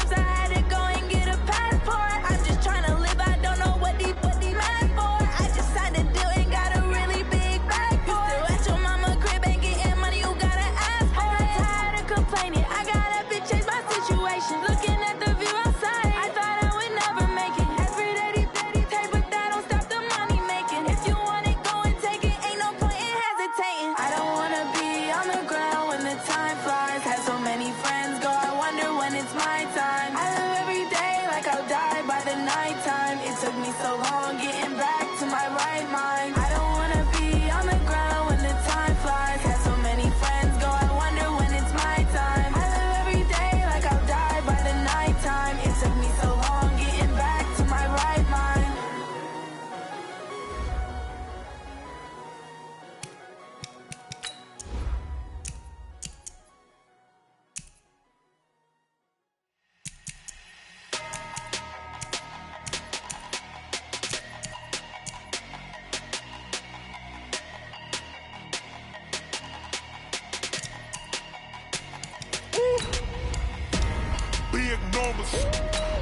Sometimes I had to go and get a passport. I'm just trying to live, I don't know what these mad for. I just signed a deal and got a really big bag for it. At your mama crib ain't getting money, you gotta ask for it. I'm tired of complaining, I gotta bitch change my situation. Looking at the view outside, I thought I would never make it. Every day these take, but that don't stop the money making. If you want it, go and take it, ain't no point in hesitating. I don't wanna be on the ground when the time flies. Have so many friends go, I wonder when it's my time. I live every day like I'll die by the nighttime. It took me so long getting back to my right mind. I don't wanna be on the ground when the time flies. Have so many friends go, I wonder when it's my time. I live every day like I'll die by the nighttime. It took me so long getting back to my right mind.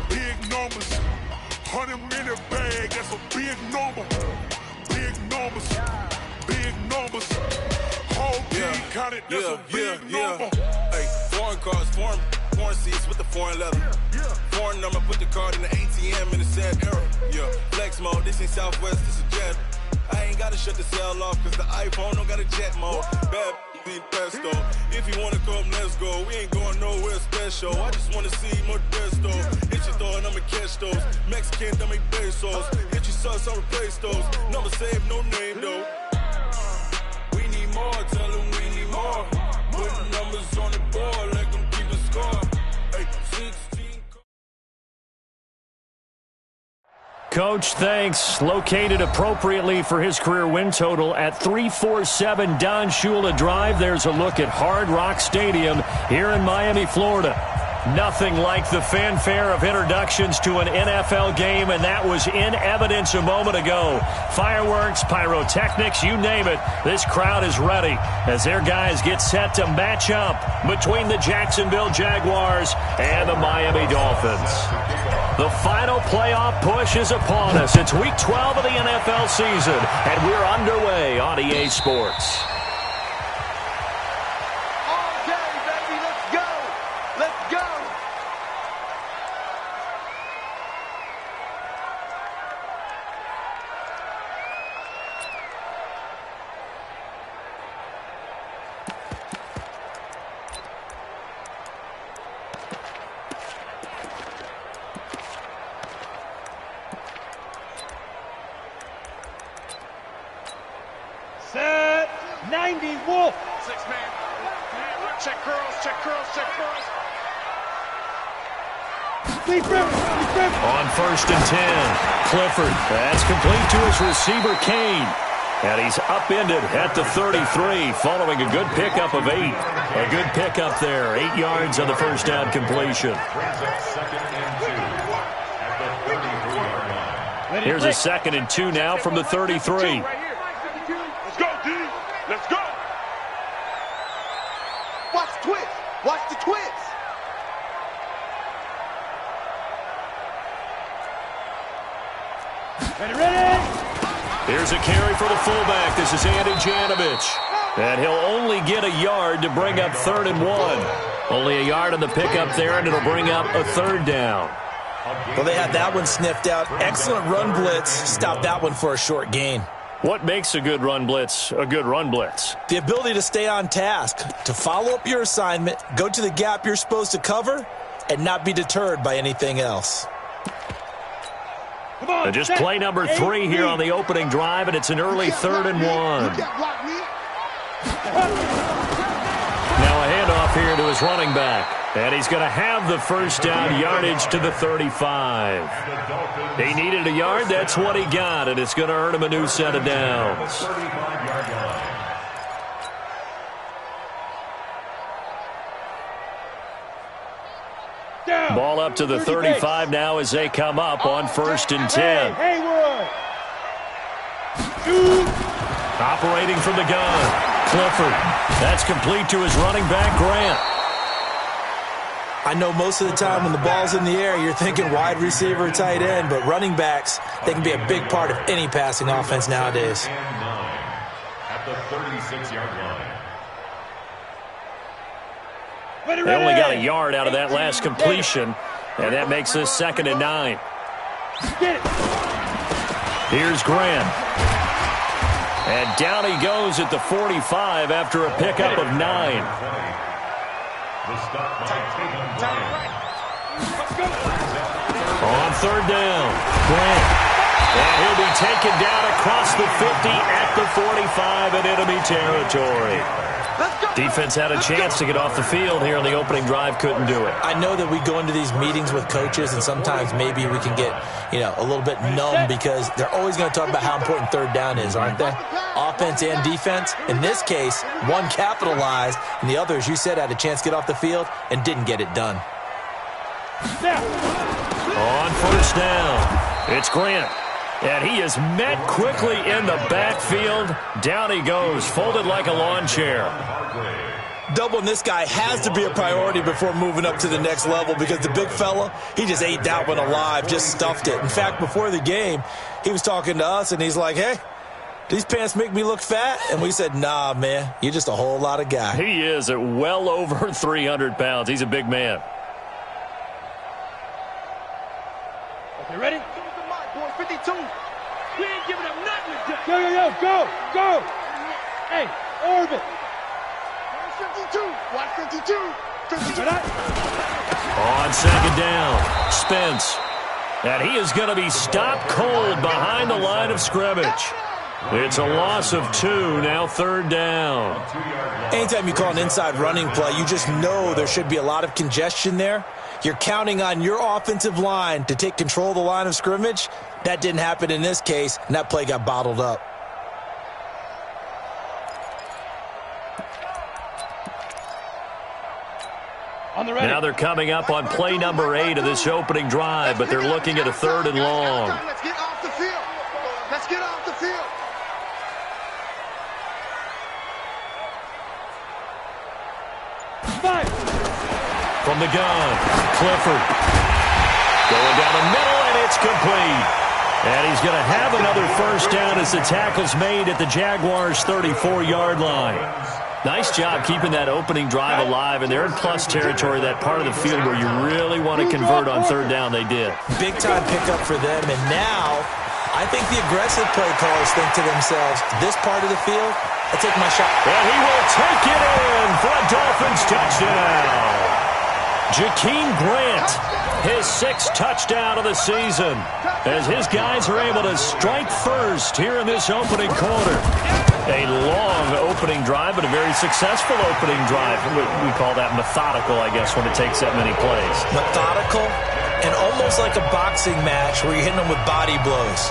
Big numbers, 100-minute bag, that's a big number. Big numbers, whole team counted, that's a big number. Hey, foreign cars, foreign seats with the foreign leather. Foreign number, put the card in the ATM in the sad era. Yeah, flex mode, this ain't Southwest, this is jet. I ain't gotta shut the cell off, cause the iPhone don't got a jet mode. Bad pesto. If you wanna come, let's go. We ain't going nowhere special. I just wanna see Modesto. Hit your thought, I'ma catch those. Mexican, don't make pesos. Hit your sauce, I'll replace those. Number save, no name though. We need more, tell them we need more. Put numbers on the board, let them keep a score. Hey, 16. Coach, thanks. Located appropriately for his career win total at 347 Don Shula Drive. There's a look at Hard Rock Stadium here in Miami, Florida. Nothing like the fanfare of introductions to an NFL game, and that was in evidence a moment ago. Fireworks, pyrotechnics, you name it. This crowd is ready as their guys get set to match up between the Jacksonville Jaguars and the Miami Dolphins. The final playoff push is upon us. It's week 12 of the NFL season, and we're underway on EA Sports. Set 90 Wolf. 6-man. Check curls, check curls, check curls. On 1st and 10, Clifford. That's complete to his receiver, Kane. And he's upended at the 33 following a good pickup of 8. A good pickup there. 8 yards on the first down completion. Here's a 2nd and 2 now from the 33. Let's go, D. Let's go. Watch the twist. Watch the twist. Ready? Here's a carry for the fullback. This is Andy Janovich. And he'll only get a yard to bring up 3rd and 1. Only a yard on the pickup there, and it'll bring up a 3rd down. Well, they had that one sniffed out. Excellent run blitz. Stop that one for a short gain. What makes a good run blitz a good run blitz? The ability to stay on task, to follow up your assignment, go to the gap you're supposed to cover, and not be deterred by anything else. And just play number 3 here on the opening drive, and it's an early 3rd and 1. Now a handoff here to his running back. And he's going to have the first down yardage to the 35. He needed a yard. That's what he got, and it's going to earn him a new set of downs. Ball up to the 35 now as they come up on 1st and 10. Operating from the gun. Clifford. That's complete to his running back, Grant. I know most of the time when the ball's in the air, you're thinking wide receiver, tight end, but running backs, they can be a big part of any passing offense nowadays. And 9 at the 36-yard line. They only got a yard out of that last completion, and that makes this 2nd and 9. Here's Graham. And down he goes at the 45 after a pickup of 9. The stop by Tatum Bryan. On 3rd down, Graham. And he'll be taken down across the 50 at the 45 in enemy territory. Defense had a chance to get off the field here on the opening drive, couldn't do it. I know that we go into these meetings with coaches, and sometimes maybe we can get, a little bit numb because they're always going to talk about how important 3rd down is, aren't they? Offense and defense. In this case, one capitalized, and the other, as you said, had a chance to get off the field and didn't get it done. On 1st down, it's Grant. And he is met quickly in the backfield. Down he goes, folded like a lawn chair. Doubling this guy has to be a priority before moving up to the next level because the big fella, he just ate that one alive, just stuffed it. In fact, before the game, he was talking to us, and he's like, hey, these pants make me look fat? And we said, nah, man, you're just a whole lot of guy. He is at well over 300 pounds. He's a big man. Okay, ready? 52. We ain't giving up nothing. Go. Hey, orbit. 52. Watch 52. 52. On 2nd down, Spence. And he is going to be stopped cold behind the line of scrimmage. It's a loss of 2, now 3rd down. Anytime you call an inside running play, you just know there should be a lot of congestion there. You're counting on your offensive line to take control of the line of scrimmage. That didn't happen in this case, and that play got bottled up. Now they're coming up on play number 8 of this opening drive, but they're looking at a 3rd and long. Let's get off the field. Let's get off the field. From the gun, Clifford. Going down the middle, and it's complete. And he's going to have another 1st down as the tackle's made at the Jaguars' 34-yard line. Nice job keeping that opening drive alive, and they're in plus territory, that part of the field where you really want to convert on 3rd down. They did. Big-time pickup for them, and now I think the aggressive play callers think to themselves, this part of the field, I'll take my shot. And he will take it in for a Dolphins touchdown. Jakeem Grant, his 6th touchdown of the season, as his guys are able to strike first here in this opening quarter. A long opening drive, but a very successful opening drive. We call that methodical, I guess, when it takes that many plays. Methodical and almost like a boxing match where you're hitting them with body blows.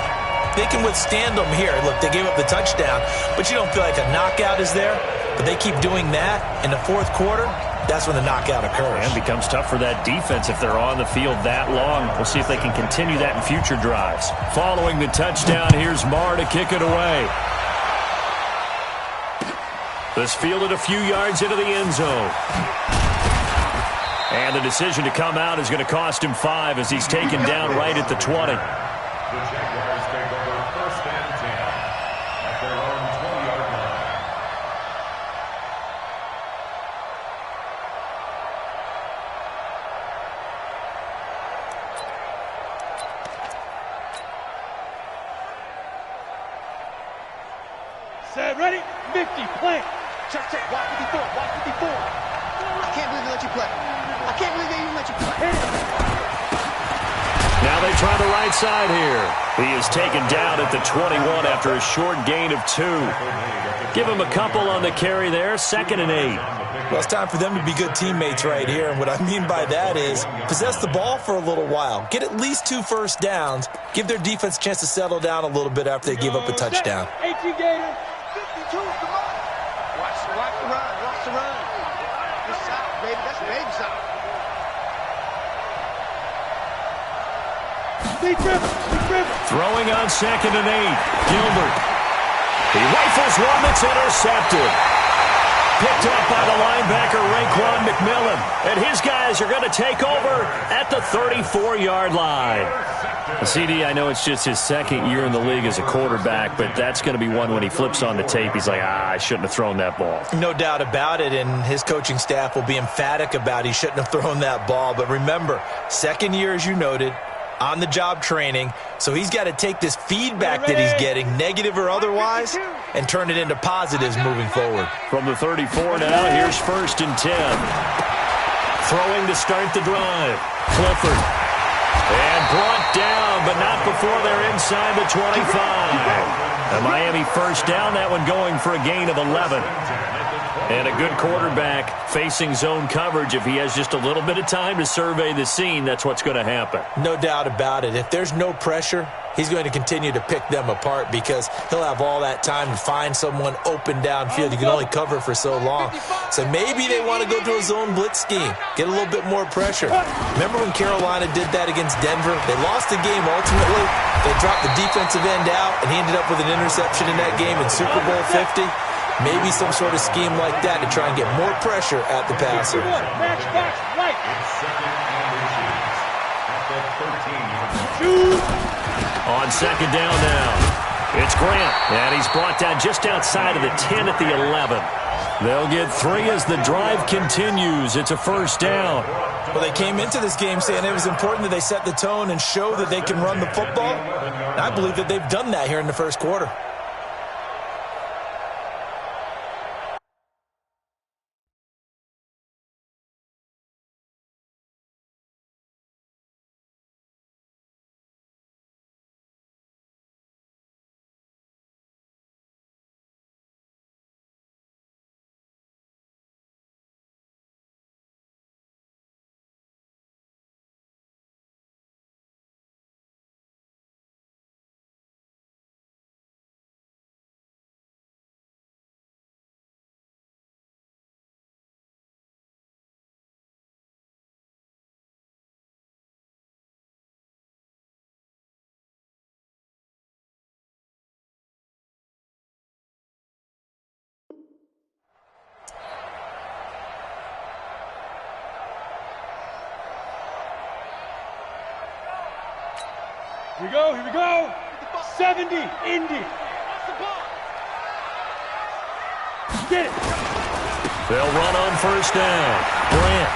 They can withstand them here. Look, they gave up the touchdown, but you don't feel like a knockout is there. But they keep doing that in the 4th quarter. That's when the knockout occurs. And it becomes tough for that defense if they're on the field that long. We'll see if they can continue that in future drives. Following the touchdown, here's Marr to kick it away. This fielded a few yards into the end zone. And the decision to come out is going to cost him 5 as he's taken down right at the 20. The Jaguars take over 1st and 10 at their own 20-yard line. Set, ready, 50, plant. Check. Watch 54. Watch 54. I can't believe they let you play. I can't believe they even let you play. Now they try the right side here. He is taken down at the 21 after a short gain of 2. Give him a couple on the carry there, 2nd and 8. Well, it's time for them to be good teammates right here. And what I mean by that is possess the ball for a little while. Get at least 2 first downs. Give their defense a chance to settle down a little bit after they give up a touchdown. 18 Gator. 52, come on. Watch the run. Watch the run. This side, baby. That's the baby side. Throwing on 2nd and 8. Gilbert. He rifles one that's intercepted. Picked up by the linebacker, Raekwon McMillan. And his guys are going to take over at the 34-yard line. CD, I know it's just his second year in the league as a quarterback, but that's going to be one when he flips on the tape. He's like, I shouldn't have thrown that ball. No doubt about it, and his coaching staff will be emphatic about he shouldn't have thrown that ball. But remember, second year, as you noted, on-the-job training, so he's got to take this feedback that he's getting, negative or otherwise, and turn it into positives moving forward. From the 34 now, here's 1st and 10. Throwing to start the drive. Clifford. And brought down, but not before they're inside the 25. A Miami first down, that one going for a gain of 11. And a good quarterback facing zone coverage. If he has just a little bit of time to survey the scene, that's what's going to happen. No doubt about it. If there's no pressure, he's going to continue to pick them apart because he'll have all that time to find someone open downfield. You can only cover for so long. So maybe they want to go to a zone blitz scheme, get a little bit more pressure. Remember when Carolina did that against Denver? They lost the game ultimately. They dropped the defensive end out, and he ended up with an interception in that game in Super Bowl 50. Maybe some sort of scheme like that to try and get more pressure at the passer. On second down now, it's Grant, and he's brought down just outside of the 10 at the 11. They'll get 3 as the drive continues. It's a first down. Well, they came into this game saying it was important that they set the tone and show that they can run the football. And I believe that they've done that here in the first quarter. Here we go, here we go. 70, Indy. Get it. They'll run on first down. Grant.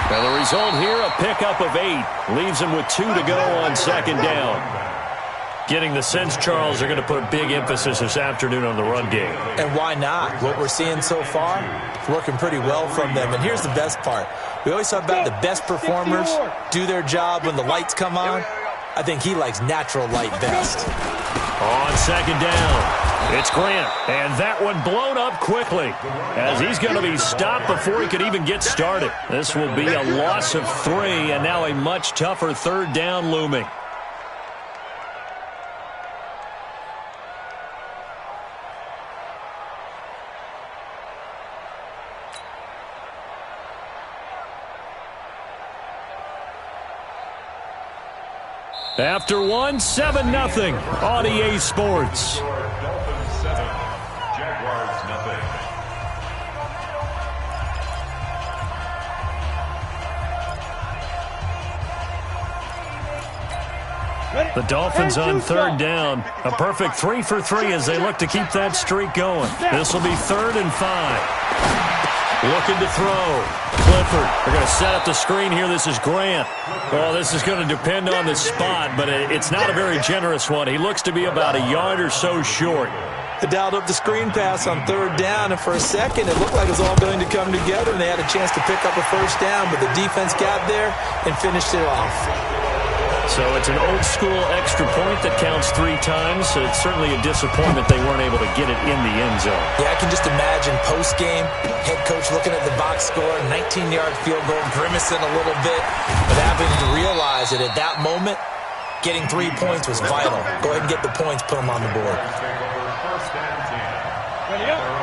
Now the result here, a pickup of 8. Leaves them with 2 to go on second down. Getting the sense, Charles, they're going to put big emphasis this afternoon on the run game. And why not? What we're seeing so far, it's working pretty well from them. And here's the best part. We always talk about the best performers do their job when the lights come on. I think he likes natural light best. On second down, it's Grant. And that one blown up quickly as he's going to be stopped before he could even get started. This will be a loss of 3 and now a much tougher third down looming. After 1, 7-0 on EA Sports. Dolphins 7, Jaguars nothing. The Dolphins on third down. A perfect 3 for 3 as they look to keep that streak going. This will be 3rd and 5. Looking to throw. Clifford. They're going to set up the screen here. This is Grant. Well, this is going to depend on the spot, but it's not a very generous one. He looks to be about a yard or so short. They dialed up the screen pass on third down, and for a second it looked like it was all going to come together, and they had a chance to pick up a first down, but the defense got there and finished it off. So it's an old-school extra point that counts 3 times. So it's certainly a disappointment they weren't able to get it in the end zone. Yeah, I can just imagine post-game, head coach looking at the box score, 19-yard field goal, grimacing a little bit, but having to realize that at that moment, getting 3 points was vital. Go ahead and get the points, put them on the board.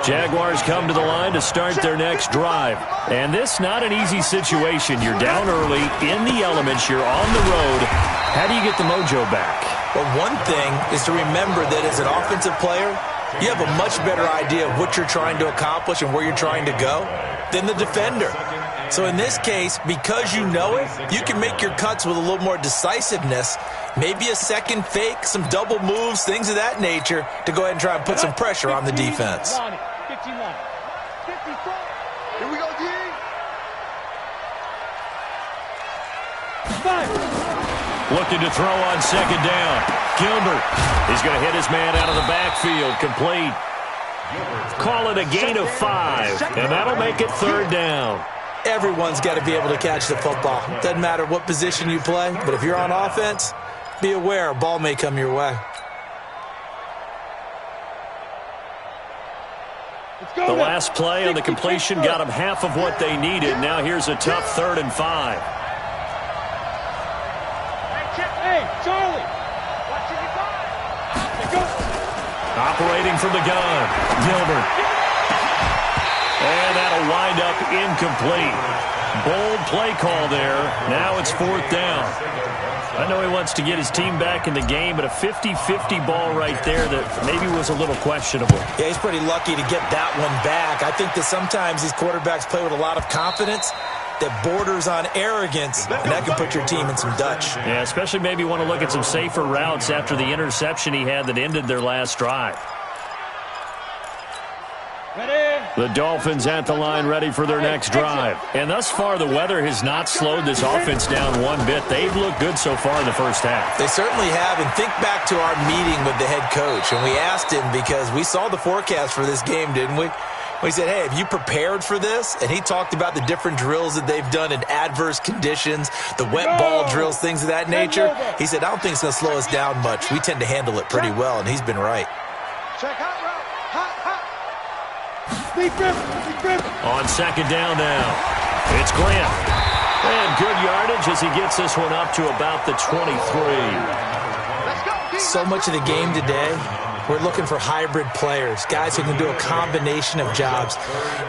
Jaguars come to the line to start their next drive. And this not an easy situation. You're down early, in the elements, you're on the road. How do you get the mojo back? Well, one thing is to remember that as an offensive player, you have a much better idea of what you're trying to accomplish and where you're trying to go than the defender. So in this case, because you know it, you can make your cuts with a little more decisiveness, maybe a second fake, some double moves, things of that nature, to go ahead and try and put some pressure on the defense. 15 line. 54. Here we go, D. 5. Looking to throw on second down. Gilbert is going to hit his man out of the backfield. Complete. Call it a gain of 5, and that'll make it third down. Everyone's got to be able to catch the football. Doesn't matter what position you play, but if you're on offense, be aware a ball may come your way. The last play on the completion got them half of what they needed. Now here's a tough 3rd and 5. Hey, Charlie. Watching you go. Operating from the gun, Gilbert. And that'll wind up incomplete. Bold play call there. Now it's 4th down. I know he wants to get his team back in the game, but a 50-50 ball right there that maybe was a little questionable. Yeah, he's pretty lucky to get that one back. I think that sometimes these quarterbacks play with a lot of confidence that borders on arrogance, and that can put your team in some Dutch. Yeah, especially maybe want to look at some safer routes after the interception he had that ended their last drive. The Dolphins at the line ready for their next drive. And thus far, the weather has not slowed this offense down one bit. They've looked good so far in the first half. They certainly have. And think back to our meeting with the head coach. And we asked him, because we saw the forecast for this game, didn't we? We said, hey, have you prepared for this? And he talked about the different drills that they've done in adverse conditions, the wet ball drills, things of that nature. He said, I don't think it's going to slow us down much. We tend to handle it pretty well, and he's been right. Check hot route. Hot. On second down now, it's Grant. And good yardage as he gets this one up to about the 23. So much of the game today, we're looking for hybrid players, guys who can do a combination of jobs.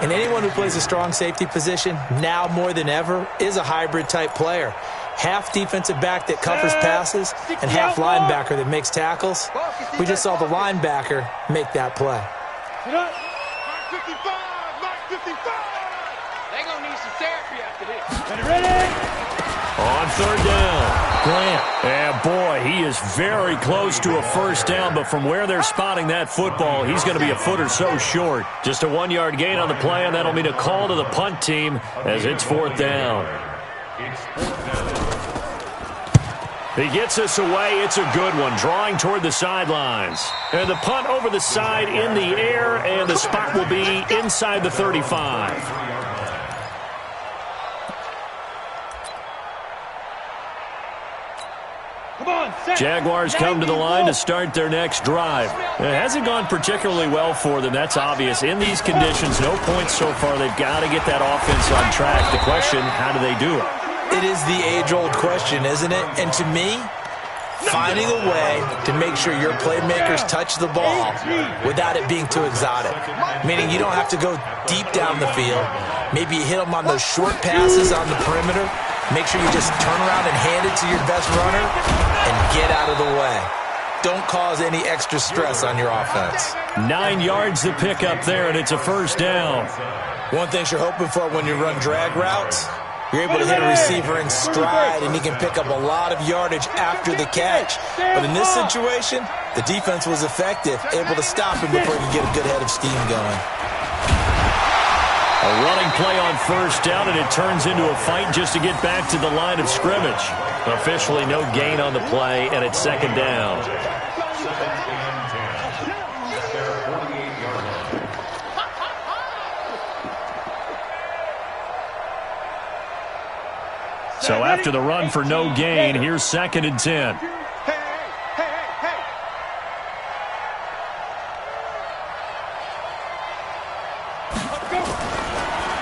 And anyone who plays a strong safety position, now more than ever, is a hybrid-type player. Half defensive back that covers passes and half linebacker that makes tackles. We just saw the linebacker make that play. 55, Mike 55. They're going to need some therapy after this. Ready? On third down, Grant. And boy, he is very close to a first down, but from where they're spotting that football, he's going to be a foot or so short. Just a 1-yard gain on the play, and that'll mean a call to the punt team as it's 4th down. He gets us away. It's a good one, drawing toward the sidelines. And the punt over the side in the air, and the spot will be inside the 35. Jaguars come to the line to start their next drive. It hasn't gone particularly well for them. That's obvious. In these conditions, no points so far. They've got to get that offense on track. The question, how do they do it? It is the age-old question, isn't it? And to me, finding a way to make sure your playmakers touch the ball without it being too exotic. Meaning you don't have to go deep down the field. Maybe you hit them on those short passes on the perimeter. Make sure you just turn around and hand it to your best runner and get out of the way. Don't cause any extra stress on your offense. 9 yards to pick up there, and it's a first down. One thing you're hoping for when you run drag routes, you're able to hit a receiver in stride, and he can pick up a lot of yardage after the catch. But in this situation, the defense was effective, able to stop him before he could get a good head of steam going. A running play on first down, and it turns into a fight just to get back to the line of scrimmage. Officially no gain on the play, and it's second down. So after the run for no gain, here's 2nd and 10.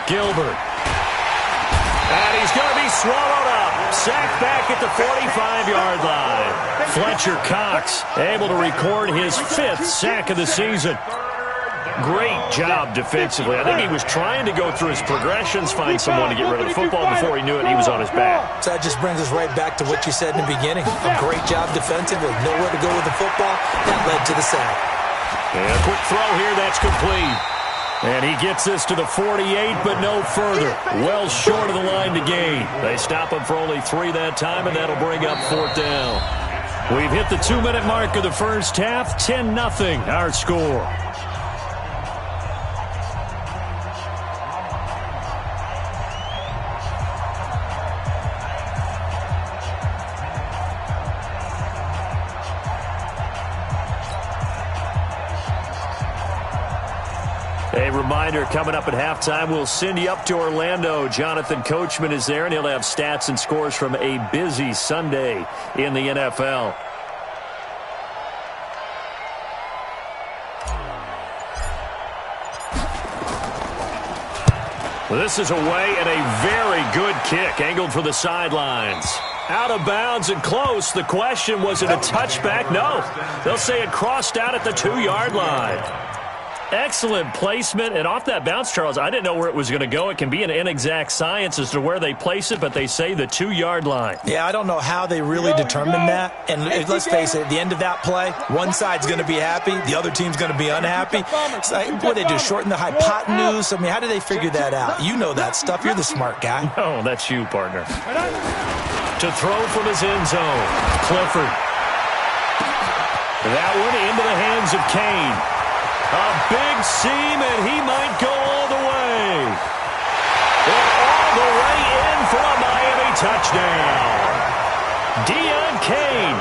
Gilbert. And he's going to be swallowed up. Sacked back at the 45-yard line. Fletcher Cox able to record his 5th sack of the season. Great job defensively. I think he was trying to go through his progressions, find someone to get rid of the football. Before he knew it, he was on his back. So that just brings us right back to what you said in the beginning. A great job defensively. Nowhere to go with the football. That led to the sack. And a quick throw here, that's complete. And he gets this to the 48, but no further. Well short of the line to gain. They stop him for only 3 that time, and that'll bring up 4th down. We've hit the 2-minute mark of the first half. 10-0 our score. A reminder, coming up at halftime, we'll send you up to Orlando. Jonathan Coachman is there, and he'll have stats and scores from a busy Sunday in the NFL. This is away, and a very good kick, angled for the sidelines. Out of bounds and close. The question, was it a touchback? No. They'll say it crossed out at the 2-yard line. Excellent placement, and off that bounce, Charles, I didn't know where it was going to go. It can be an inexact science as to where they place it, but they say the 2-yard line. Yeah, I don't know how they really determined that. And let's face it, at the end of that play, one side's going to be happy, the other team's going to be unhappy. It's like, what they do, shorten the hypotenuse? I mean, how do they figure that out? You know that stuff. You're the smart guy. No, that's you, partner. To throw from his end zone, Clifford. That one into the hands of Kane. A big seam, and he might go all the way. And all the way in for a Miami touchdown. Deon Kane,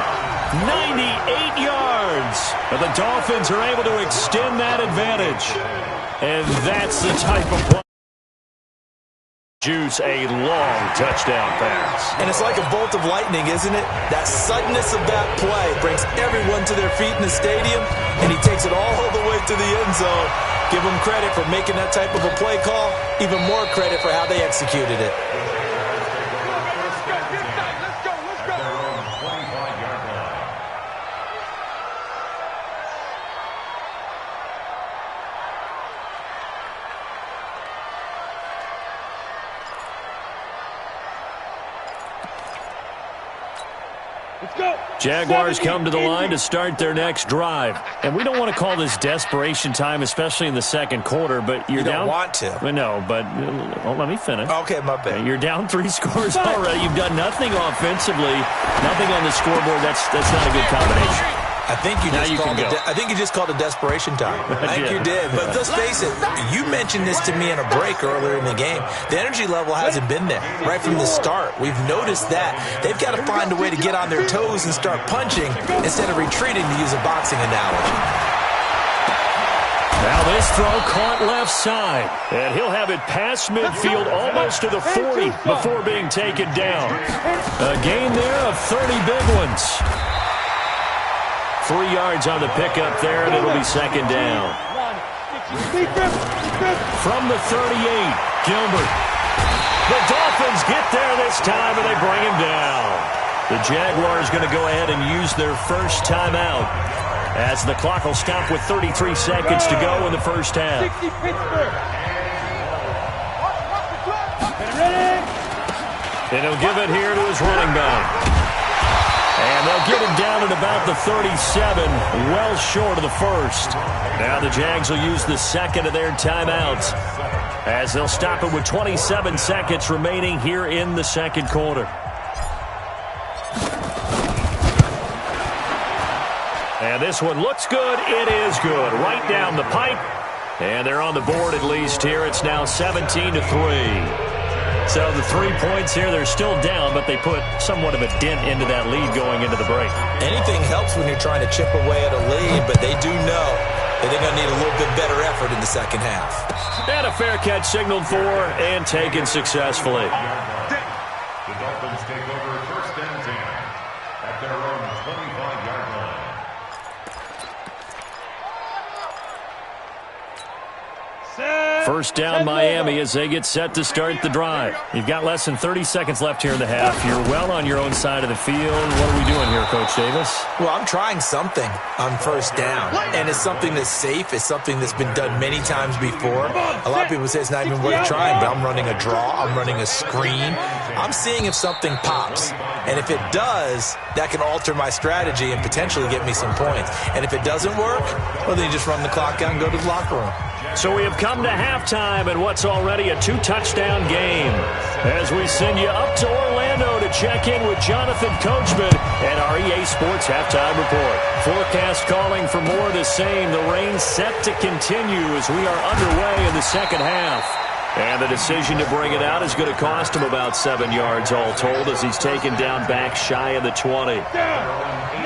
98 yards. And the Dolphins are able to extend that advantage. And that's the type of play. Juice a long touchdown pass. And it's like a bolt of lightning, isn't it? That suddenness of that play brings everyone to their feet in the stadium, and he takes it all the way to the end zone. Give him credit for making that type of a play call. Even more credit for how they executed it. Jaguars come to the line to start their next drive. And we don't want to call this desperation time, especially in the second quarter, but you're down. You don't want to. No, but let me finish. Okay, my bad. You're down 3 scores already. You've done nothing offensively, nothing on the scoreboard. That's not a good combination. I think you just called it desperation time. I think you did. But let's face it, you mentioned this to me in a break earlier in the game. The energy level hasn't been there right from the start. We've noticed that. They've got to find a way to get on their toes and start punching instead of retreating, to use a boxing analogy. Now this throw caught left side, and he'll have it past midfield almost to the 40 before being taken down. A gain there of 30 big ones. 3 yards on the pickup there, and it'll be second down. From the 38, Gilbert. The Dolphins get there this time, and they bring him down. The Jaguars going to go ahead and use their first timeout, as the clock will stop with 33 seconds to go in the first half. And he'll give it here to his running back. And they'll get him down at about the 37, well short of the first. Now the Jags will use the second of their timeouts, as they'll stop it with 27 seconds remaining here in the second quarter. And this one looks good. It is good. Right down the pipe. And they're on the board at least here. It's now 17-3. So the 3 points here, they're still down, but they put somewhat of a dent into that lead going into the break. Anything helps when you're trying to chip away at a lead, but they do know that they're going to need a little bit better effort in the second half. And a fair catch signaled for and taken successfully. The Dolphins take over first and 10 at their own 25-yard line. First down, Miami, as they get set to start the drive. You've got less than 30 seconds left here in the half. You're well on your own side of the field. What are we doing here, Coach Davis? Well, I'm trying something on first down, and it's something that's safe. It's something that's been done many times before. A lot of people say it's not even worth trying, but I'm running a draw. I'm running a screen. I'm seeing if something pops, and if it does, that can alter my strategy and potentially get me some points. And if it doesn't work, well, then you just run the clock out and go to the locker room. So we have come to halftime in what's already a 2-touchdown game. As we send you up to Orlando to check in with Jonathan Coachman and our EA Sports Halftime Report. Forecast calling for more of the same. The rain set to continue as we are underway in the second half. And the decision to bring it out is going to cost him about 7 yards all told as he's taken down back shy of the 20.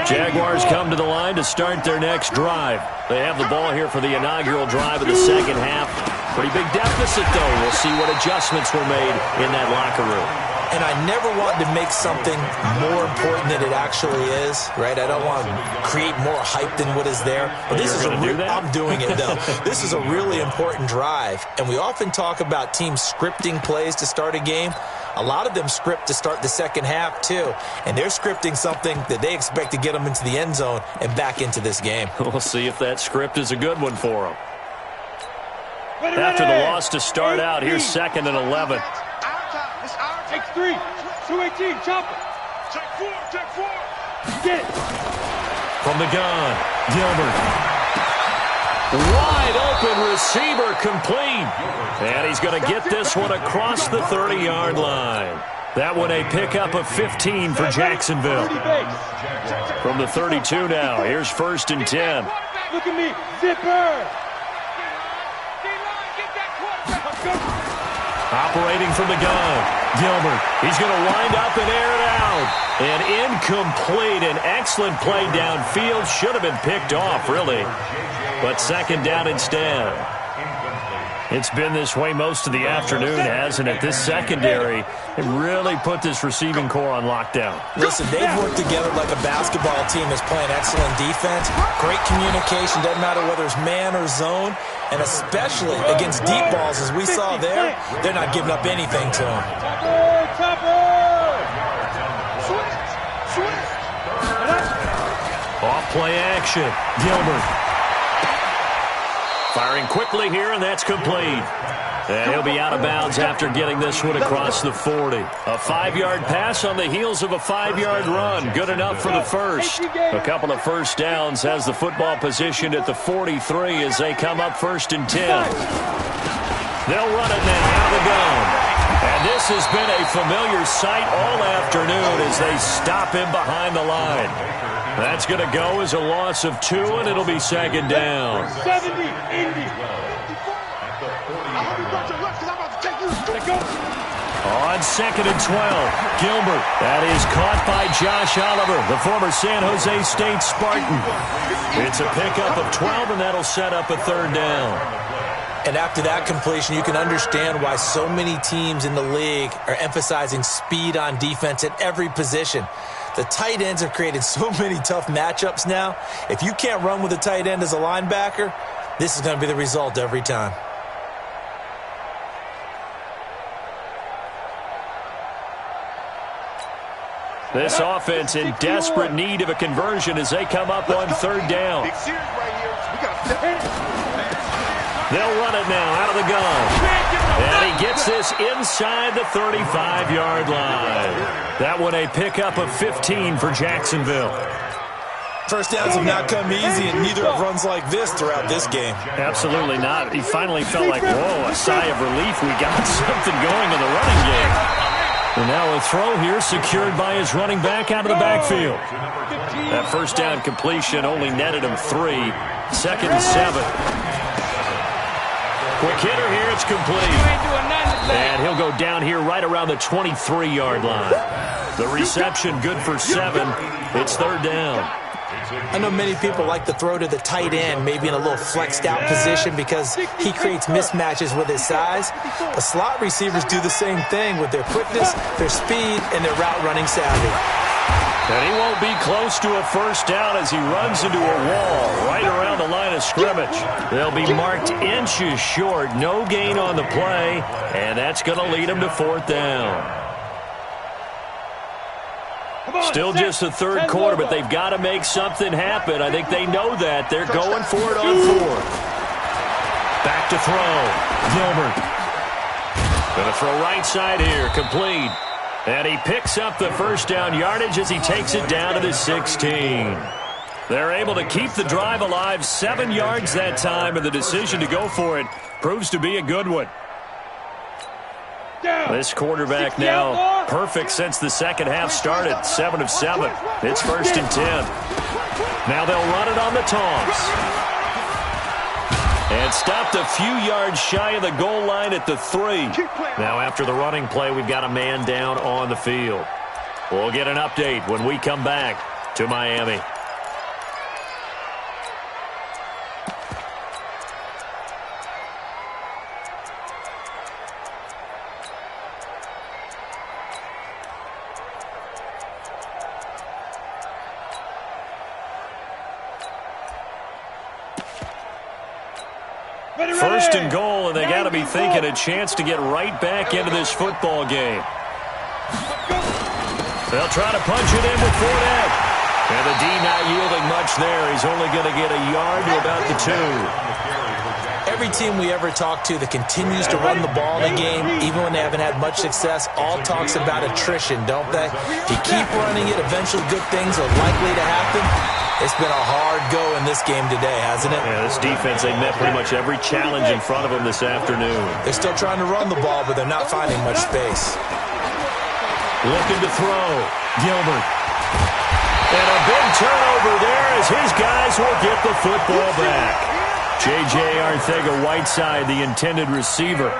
Jaguars come to the line to start their next drive. They have the ball here for the inaugural drive of the second half. Pretty big deficit, though. We'll see what adjustments were made in that locker room. And I never want to make something more important than it actually is, right? I don't want to create more hype than what is there. But this is I'm doing it, though. This is a really important drive. And we often talk about teams scripting plays to start a game. A lot of them script to start the second half, too. And they're scripting something that they expect to get them into the end zone and back into this game. We'll see if that script is a good one for them. After the loss to start out, here's 2nd and 11. X3, 218, chopper. Check four. Get it. From the gun, Gilbert. Wide open receiver complete. And he's going to get this one across the 30-yard line. That one a pickup of 15 for Jacksonville. From the 32 now, here's 1st and 10. Look at me, zipper. Operating from the gun, Gilbert. He's going to wind up and air it out. And incomplete. An excellent play downfield. Should have been picked off, really. But 2nd down instead. It's been this way most of the afternoon, hasn't it? This secondary really put this receiving core on lockdown. Listen, they've worked together like a basketball team that's playing excellent defense. Great communication. Doesn't matter whether it's man or zone. And especially against deep balls, as we saw there, they're not giving up anything to them. Off play action. Gilbert. Firing quickly here, and that's complete. And he'll be out of bounds after getting this one across the 40. A 5-yard pass on the heels of a 5-yard run. Good enough for the first. A couple of first downs has the football positioned at the 43 as they come up 1st and 10. They'll run it now out of the gun. And this has been a familiar sight all afternoon as they stop him behind the line. That's going to go as a loss of 2, and it'll be 2nd down. 70, Indy. On 2nd and 12, Gilbert. That is caught by Josh Oliver, the former San Jose State Spartan. It's a pickup of 12, and that'll set up a 3rd down. And after that completion, you can understand why so many teams in the league are emphasizing speed on defense at every position. The tight ends have created so many tough matchups now. If you can't run with a tight end as a linebacker, this is going to be the result every time. This offense in desperate need of a conversion as they come up on 3rd down. They'll run it now out of the gun. And he gets this inside the 35-yard line. That one a pickup of 15 for Jacksonville. First downs have not come easy, and neither have runs like this throughout this game. Absolutely not. He finally felt like, whoa, a sigh of relief. We got something going in the running game. And now a throw here secured by his running back out of the backfield. That first down completion only netted him 3. 2nd and 7. Quick hitter here, it's complete. And he'll go down here right around the 23-yard line. The reception good for 7. It's 3rd down. I know many people like to throw to the tight end, maybe in a little flexed out position because he creates mismatches with his size. But slot receivers do the same thing with their quickness, their speed, and their route running savvy. And he won't be close to a first down as he runs into a wall right around the line of scrimmage. They'll be marked inches short. No gain on the play, and that's going to lead him to fourth down. Still just the third quarter, but they've got to make something happen. I think they know that. They're going for it on fourth. Back to throw. Gilbert. Going to throw right side here. Complete. And he picks up the first down yardage as he takes it down to the 16. They're able to keep the drive alive, 7 yards that time, and the decision to go for it proves to be a good one. This quarterback now perfect since the second half started, 7 of 7. It's 1st and 10. Now they'll run it on the toss. And stopped a few yards shy of the goal line at the 3. Now after the running play, we've got a man down on the field. We'll get an update when we come back to Miami. First and goal, and they got to be thinking a chance to get right back into this football game. They'll try to punch it in with Fournette. And the D not yielding much there. He's only going to get a yard to about the 2. Every team we ever talk to that continues to run the ball in a game, even when they haven't had much success, all talks about attrition, don't they? If you keep running it, eventually good things are likely to happen. It's been a hard go in this game today, hasn't it? Yeah, this defense, they met pretty much every challenge in front of them this afternoon. They're still trying to run the ball, but they're not finding much space. Looking to throw. Gilbert. And a big turnover there as his guys will get the football back. J.J. Arcega-Whiteside, the intended receiver.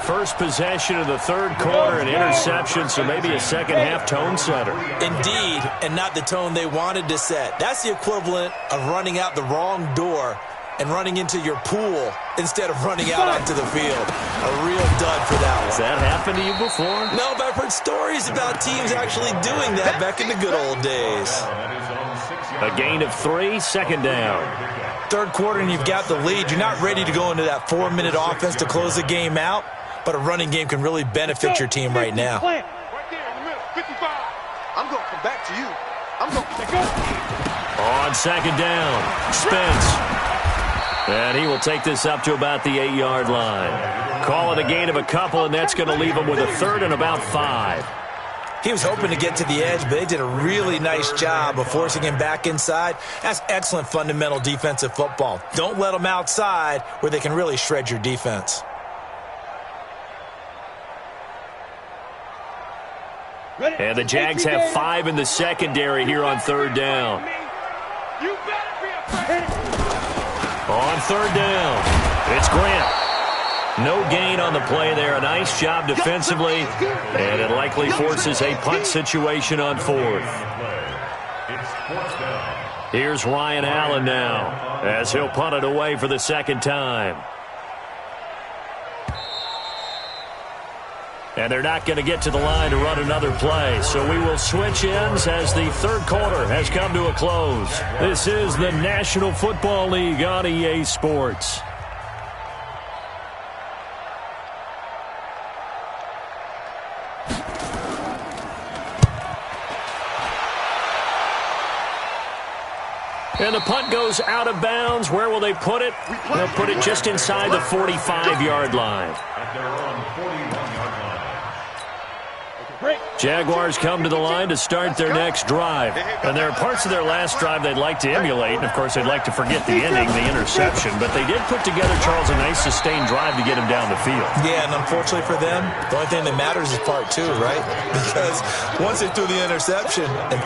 First possession of the third quarter, an interception, so maybe a second-half tone setter. Indeed, and not the tone they wanted to set. That's the equivalent of running out the wrong door and running into your pool instead of running out onto the field. A real dud for that one. Has that happened to you before? No, but I've heard stories about teams actually doing that back in the good old days. A gain of 3, second down. Third quarter and you've got the lead. You're not ready to go into that 4-minute offense to close the game out, but a running game can really benefit your team right now. Right there in the middle, 55. I'm going to come back to you. I'm going to go. On second down, Spence. And he will take this up to about the 8-yard line. Call it a gain of a couple, and that's going to leave him with a third and about 5. He was hoping to get to the edge, but they did a really nice job of forcing him back inside. That's excellent fundamental defensive football. Don't let them outside where they can really shred your defense. And the Jags have 5 in the secondary here on third down. On third down, it's Grant. No gain on the play there. A nice job defensively, and it likely forces a punt situation on fourth. Here's Ryan Allen now as he'll punt it away for the second time. And they're not going to get to the line to run another play. So we will switch ends as the third quarter has come to a close. This is the National Football League on EA Sports. And the punt goes out of bounds. Where will they put it? They'll put it just inside the 45-yard line. Jaguars come to the line to start their next drive. And there are parts of their last drive they'd like to emulate. And, of course, they'd like to forget the ending, the interception. But they did put together, Charles, a nice sustained drive to get him down the field. Yeah, and unfortunately for them, the only thing that matters is part 2, right? Because once they threw the interception and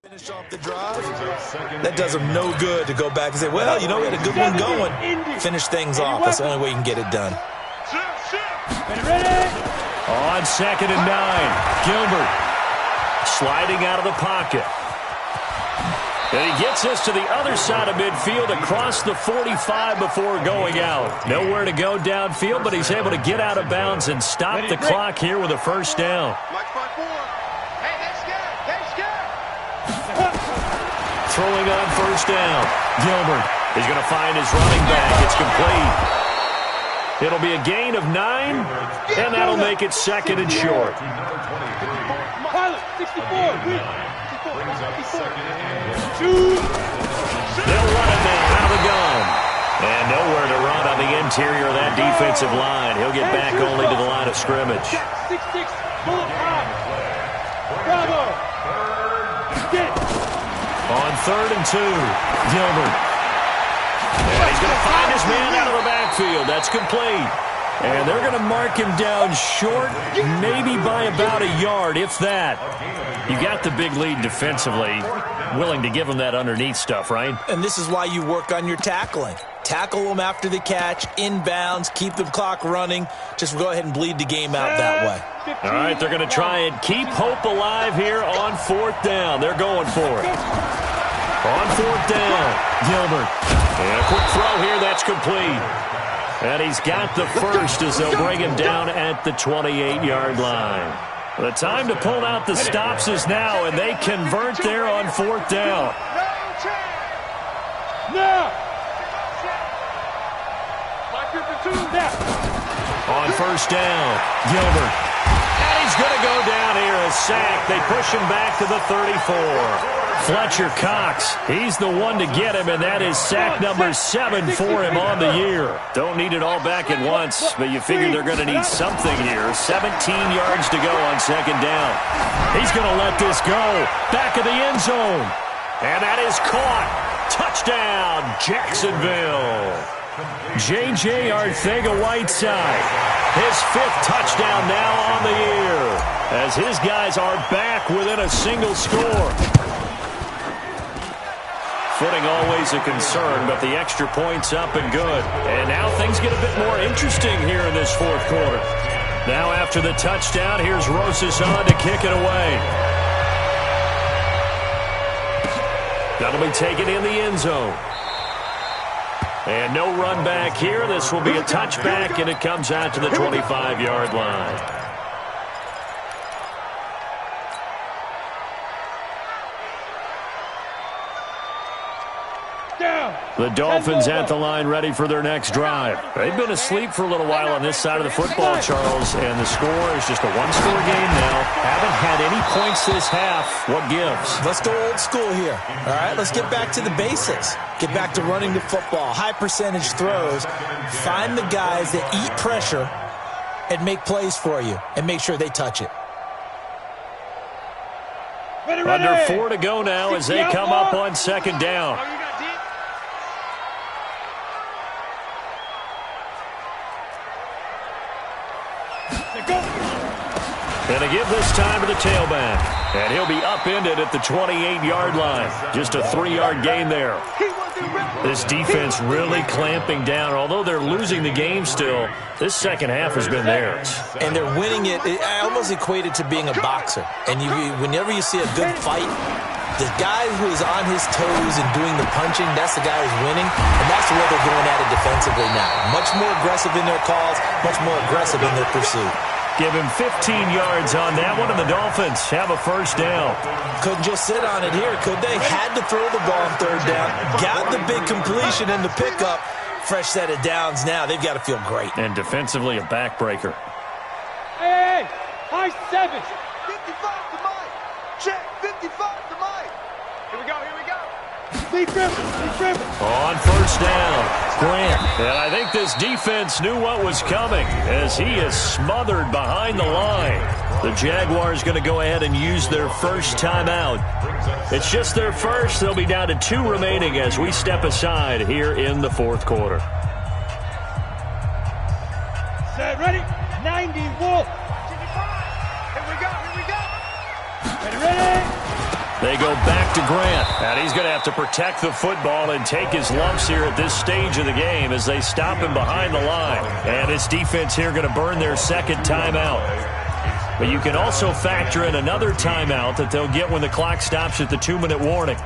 finish off the drive, that does them no good to go back and say, well, you know, we had a good one going. Finish things off. That's the only way you can get it done. Ready? On 2nd and 9, Gilbert sliding out of the pocket. And he gets us to the other side of midfield across the 45 before going out. Nowhere to go downfield, but he's able to get out of bounds and stop the clock here with a first down. Hey, that's good. That's good. Throwing on first down. Gilbert is going to find his running back. It's complete. It'll be a gain of 9, and that'll make it 2nd and short. Pilot, 64. They'll run it now out of the gun. And nowhere to run on the interior of that defensive line. He'll get back only to the line of scrimmage. 6-6, bullet high. Bravo. Get it. On 3rd and 2, Gilbert. And he's going to find his man out of the backfield. That's complete. And they're going to mark him down short, maybe by about a yard, if that. You got the big lead defensively. Willing to give him that underneath stuff, right? And this is why you work on your tackling. Tackle them after the catch, inbounds, keep the clock running. Just go ahead and bleed the game out that way. All right, they're going to try and keep hope alive here on 4th down. They're going for it. On 4th down, Gilbert. And a quick throw here, that's complete. And he's got the first as they'll bring him down at the 28-yard line. The time to pull out the stops is now, and they convert there on 4th down. Now. On first down, Gilbert. And he's going to go down here, a sack. They push him back to the 34. Fletcher Cox, he's the one to get him, and that is sack number 7 for him on the year. Don't need it all back at once, but you figure they're going to need something here. 17 yards to go on 2nd down. He's going to let this go. Back of the end zone. And that is caught. Touchdown, Jacksonville. J.J. Arcega-Whiteside, his 5th touchdown now on the year, as his guys are back within a single score. Footing always a concern, but the extra point's up and good. And now things get a bit more interesting here in this 4th quarter. Now after the touchdown, here's Rosas on to kick it away. That'll be taken in the end zone. And no run back here. This will be a touchback, and it comes out to the 25-yard line. The Dolphins at the line ready for their next drive. They've been asleep for a little while on this side of the football, Charles, and the score is just a one-score game now. Haven't had any points this half. What gives? Let's go old school here. All right, let's get back to the basics. Get back to running the football, high percentage throws. Find the guys that eat pressure and make plays for you and make sure they touch it. Under 4 to go now as they come up on 2nd down. And they give this time to the tailback. And he'll be upended at the 28-yard line. Just a 3-yard gain there. This defense really clamping down. Although they're losing the game still, this second half has been theirs. And they're winning it. I almost equate it to being a boxer. And whenever you see a good fight, the guy who is on his toes and doing the punching, that's the guy who's winning. And that's the way they're going at it defensively now. Much more aggressive in their calls, much more aggressive in their pursuit. Give him 15 yards on that one, and the Dolphins have a first down. Couldn't just sit on it here, could they? Had to throw the ball on 3rd down. Got the big completion in the pickup. Fresh set of downs now. They've got to feel great. And defensively, a backbreaker. Hey, high 7. 55 to Mike. Check, 55 to Mike. Here we go, here we go. On first down, Grant. And I think this defense knew what was coming as he is smothered behind the line. The Jaguars going to go ahead and use their first timeout. It's just their first. They'll be down to 2 remaining as we step aside here in the 4th quarter. Set, ready? 90, Wolf. 55. Here we go, here we go. Ready? They go back to Grant, and he's going to have to protect the football and take his lumps here at this stage of the game as they stop him behind the line. And his defense here going to burn their second timeout. But you can also factor in another timeout that they'll get when the clock stops at the 2-minute warning.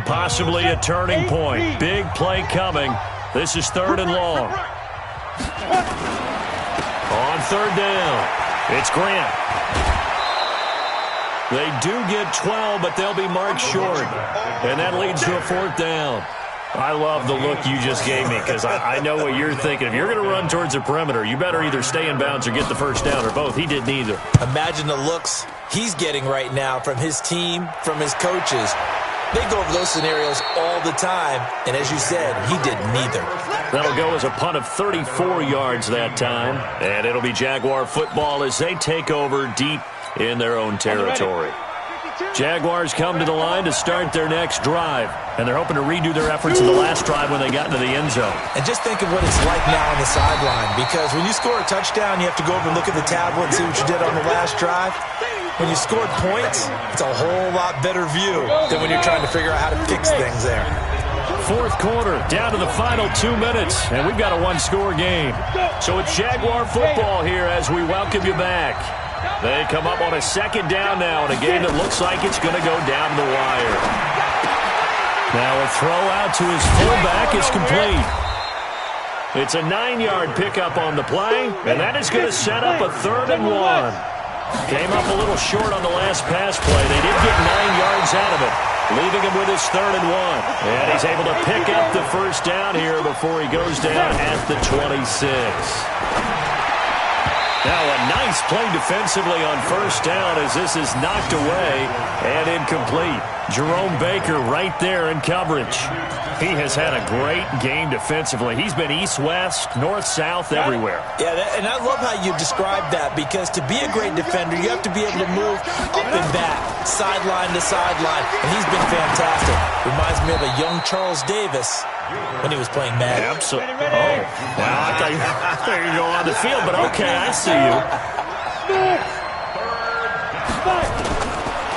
Possibly a turning point. Big play coming. This is 3rd and long. On 3rd down, it's Grant. They do get 12, but they'll be marked short. And that leads to a 4th down. I love the look you just gave me because I know what you're thinking. If you're going to run towards the perimeter, you better either stay in bounds or get the 1st down, or both. He did neither. Imagine the looks he's getting right now from his team, from his coaches. They go over those scenarios all the time, and as you said, he did neither. That'll go as a punt of 34 yards that time, and it'll be Jaguar football as they take over deep in their own territory. Jaguars come to the line to start their next drive, and they're hoping to redo their efforts in the last drive when they got into the end zone. And just think of what it's like now on the sideline, because when you score a touchdown, you have to go over and look at the tablet and see what you did on the last drive. When you scored points, it's a whole lot better view than when you're trying to figure out how to fix things there. 4th quarter, down to the final 2 minutes, and we've got a 1-score game. So it's Jaguar football here as we welcome you back. They come up on a 2nd down now in a game that looks like it's going to go down the wire. Now a throw out to his fullback is complete. It's a 9-yard pickup on the play, and that is going to set up a 3rd and 1. Came up a little short on the last pass play. They did get 9 yards out of it, leaving him with his 3rd and 1. And he's able to pick up the 1st down here before he goes down at the 26. Now a nice play defensively on 1st down as this is knocked away and incomplete. Jerome Baker right there in coverage. He has had a great game defensively. He's been east-west, north-south, everywhere. Yeah, and I love how you described that, because to be a great defender, you have to be able to move up and back, sideline to sideline, and he's been fantastic. Reminds me of a young Charles Davis when he was playing Madden. Absolutely. Oh, well, I thought you go on the field, but okay, I see you.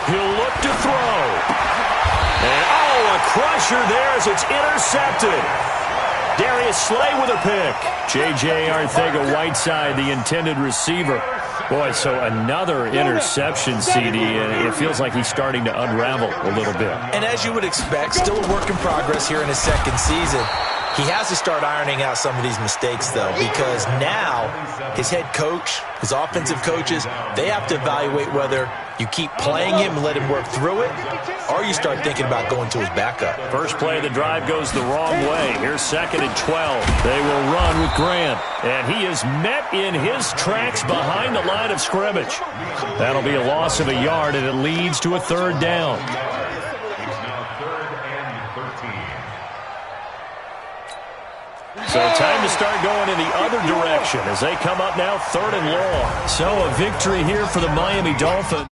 He'll look to throw. And, a crusher there as it's intercepted. Darius Slay with a pick. J.J. Arcega-Whiteside, the intended receiver. Boy, so another interception, CD, and it feels like he's starting to unravel a little bit. And as you would expect, still a work in progress here in his 2nd season. He has to start ironing out some of these mistakes, though, because now his head coach, his offensive coaches, they have to evaluate whether you keep playing him and let him work through it, or you start thinking about going to his backup. First play of the drive goes the wrong way. Here's 2nd and 12. They will run with Grant, and he is met in his tracks behind the line of scrimmage. That'll be a loss of a yard, and it leads to a 3rd down. So time to start going in the other direction as they come up now 3rd and long. So a victory here for the Miami Dolphins.